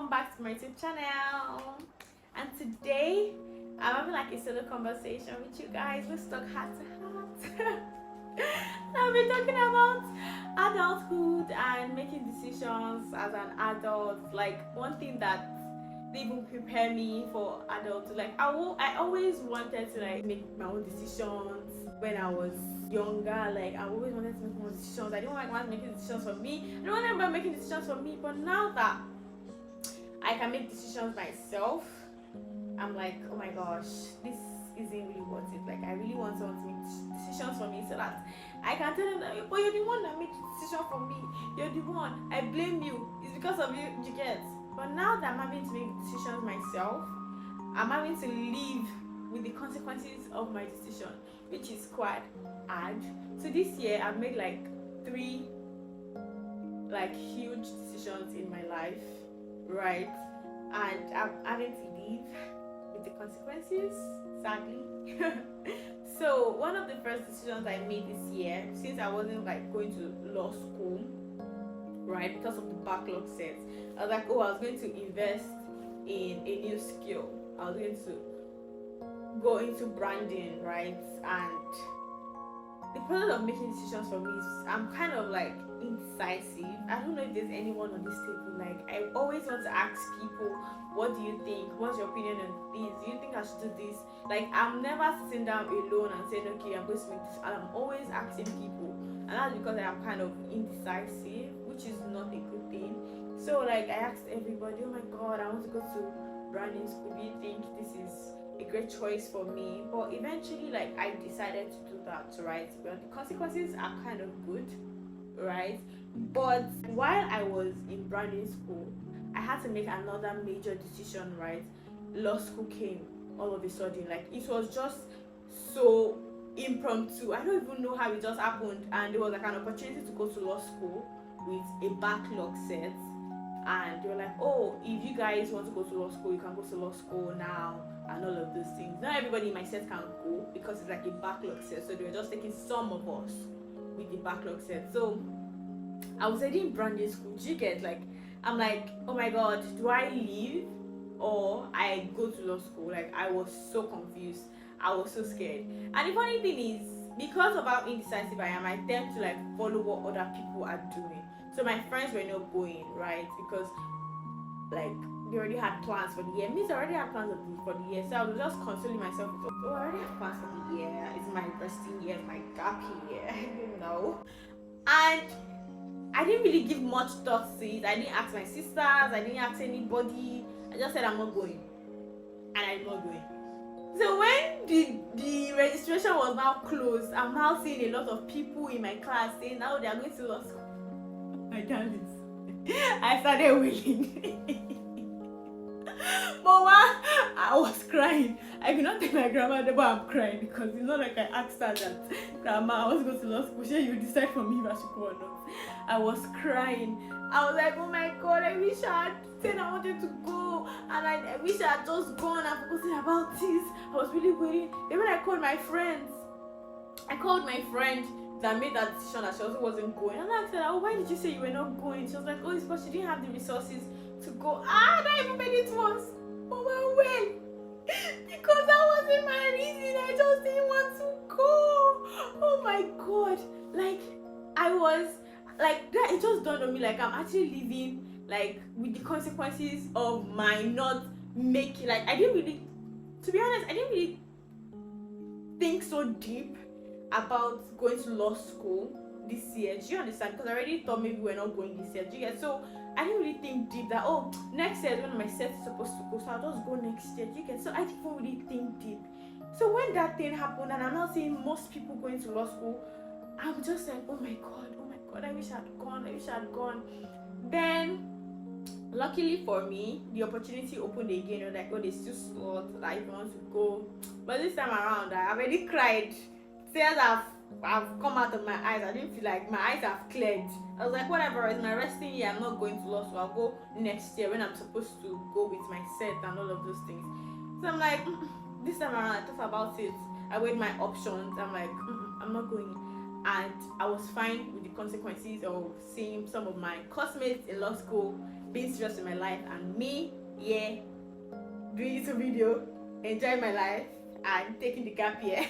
welcome back to my YouTube channel. And today I'm having like a solo conversation with you guys. Let's talk heart to heart. I've been talking about adulthood and making decisions as an adult. Like one thing that they even prepare me for adulthood. Like I always wanted to like make my own decisions when I was younger. Like I always wanted to make my own decisions. I didn't want my mom making decisions for me. I don't want anybody making decisions for me. But now that I can make decisions myself, I'm like, oh my gosh, this isn't really worth it. Like I really want someone to make decisions for me so that I can tell them that, but you're the one that made the decision for me. You're the one. I blame you. It's because of you. You get. But now that I'm having to make decisions myself, I'm having to live with the consequences of my decision, which is quite hard. So this year I've made like 3 like huge decisions in my life, right? And I'm having to live with the consequences, sadly. So one of the first decisions I made this year, since I wasn't like going to law school, right, because of the backlog sets, I was like, oh, I was going to invest in a new skill. I was going to go into branding, right? And the process of making decisions for me is I'm kind of like indecisive. I don't know if there's anyone on this table. Like I always want to ask people, what do you think? What's your opinion on this? Do you think I should do this? Like I'm never sitting down alone and saying, okay, I'm going to make this. And I'm always asking people. And that's because I am kind of indecisive, which is not a good thing. So like I asked everybody, oh my god, I want to go to branding school. Do you think this is a great choice for me? But eventually like I decided to do that, right? Well, the consequences are kind of good, right? But while I was in branding school, I had to make another major decision, right? Law school came all of a sudden. Like it was just so impromptu. I don't even know how it just happened, and there was like an opportunity to go to law school with a backlog set, and they were like, oh, if you guys want to go to law school, you can go to law school now, and all of those things. Not everybody in my set can go because it's like a backlog set, so they were just taking some of us with the backlog set. So I was already in branding school. Do you get? Like I'm like, oh my god, do I leave or I go to law school? Like I was so confused. I was so scared. And the funny thing is, because of how indecisive I am, I tend to like follow what other people are doing. So my friends were not going, right? Because like they already had plans for the year. Means I already had plans for the year. So I was just consoling myself with, oh, I already have plans for the year. It's my bursting year, my gap year, you know. And I didn't really give much thought to it. I didn't ask my sisters, I didn't ask anybody. I just said I'm not going. And I'm not going. So when the registration was now closed, I'm now seeing a lot of people in my class saying now they are going to law school. My darlings, I started wailing. But while I was crying, I could not tell my grandma that I'm crying because it's not like I asked her that, grandma, I want to go to law school. Sure, you decide for me if I should go or not. I was crying. I was like, oh my god, I wish I had said I wanted to go, and I wish I had just gone and forgotten about this. I was really waiting. Then when I called my friend that made that decision that she also wasn't going, and I said, oh, why did you say you were not going? She was like, oh, it's because she didn't have the resources to go. I not even made it once. But well, because that wasn't my reason. I just didn't want to go. Oh my god. Like I was like that, it just dawned on me like I'm actually living like with the consequences of my not making, like I didn't really, to be honest, I didn't really think so deep about going to law school this year. Do you understand? Because I already thought maybe we're not going this year. Do you get? So I didn't really think deep that, oh, next year is when my set is supposed to go, so I'll just go next year. Do you get? So I didn't really think deep. So when that thing happened and I'm not seeing most people going to law school, I'm just like, oh my god, I wish I had gone. Then luckily for me, the opportunity opened again. Like, oh, there's still slots that if you want to go. But this time around, I already cried. Tears have come out of my eyes. I didn't feel like my eyes have cleared. I was like, whatever, it's my resting year. I'm not going to law school. I'll go next year when I'm supposed to go with my set and all of those things. So I'm like, this time around, I thought about it. I weighed my options. I'm like, I'm not going. And I was fine with the consequences of seeing some of my classmates in law school being serious in my life, and me, yeah, doing YouTube video, enjoying my life, and taking the gap year.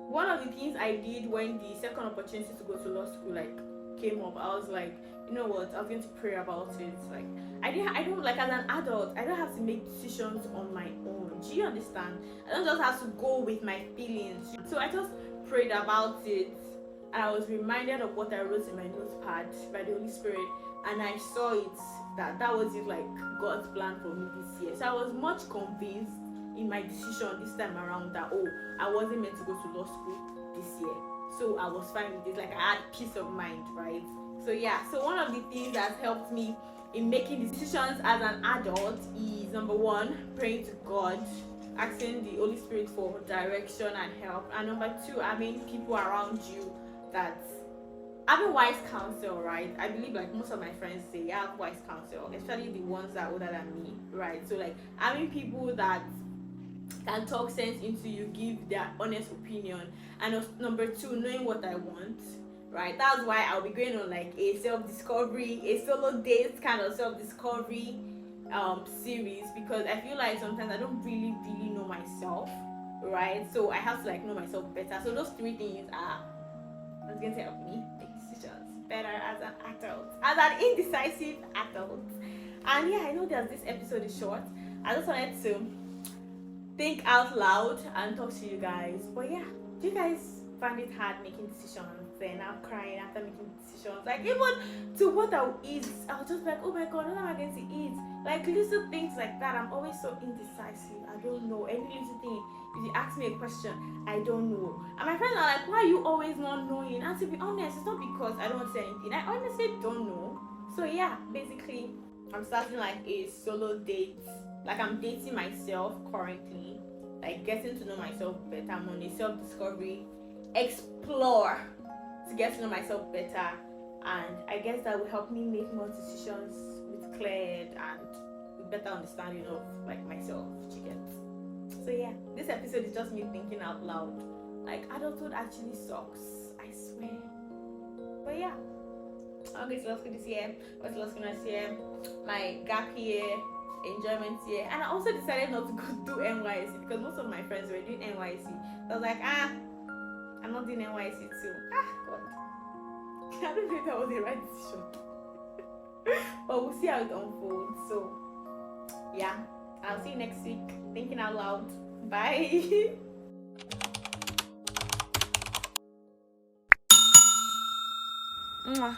One of the things I did when the second opportunity to go to law school came up, I was like, you know what, I was going to pray about it. Like, I don't like, as an adult, I don't have to make decisions on my own. Do you understand? I don't just have to go with my feelings. So I just prayed about it, and I was reminded of what I wrote in my notepad by the Holy Spirit, and I saw it that was it, like God's plan for me this year. So I was much convinced in my decision this time around that, oh, I wasn't meant to go to law school this year. So I was fine with it. Like, I had peace of mind, right? So yeah, so one of the things that helped me in making decisions as an adult is, number one, praying to God, asking the Holy Spirit for direction and help, and number two, having people around you that having wise counsel, right? I believe like most of my friends say have wise counsel, especially the ones that are older than me, right? So like having people that can talk sense into you, give their honest opinion, and number two, knowing what I want, right? That's why I'll be going on like a self-discovery, a solo date kind of self-discovery series, because I feel like sometimes I don't really know myself, right? So I have to like know myself better. So those three things are going to help me make decisions better as an adult, as an indecisive adult. And yeah, I know that this episode is short. I just wanted to think out loud and talk to you guys. But yeah, do you guys find it hard making decisions? And I'm crying after making decisions. Like, even to what I'll eat, I'll just be like, oh my god, what am I going to eat? Like little things like that. I'm always so indecisive. I don't know any little thing. If you ask me a question, I don't know. And my friends are like, why are you always not knowing? And to be honest, it's not because I don't say anything. I honestly don't know. So yeah, basically, I'm starting like a solo date. Like, I'm dating myself currently. Like, getting to know myself better. I'm on a self-discovery explore to get to know myself better. And I guess that will help me make more decisions with clear and with better understanding of like myself. You get? So yeah, this episode is just me thinking out loud. Like, adulthood actually sucks, I swear. But yeah, I'm going to law school this year. I went to law school next year. My gap year, enjoyment year. And I also decided not to go do NYC because most of my friends were doing NYC. So I was like, I'm not doing NYC too. God. I don't know if that was the right decision. But we'll see how it unfolds. So yeah, I'll see you next week. Thinking out loud. Bye. Mwah.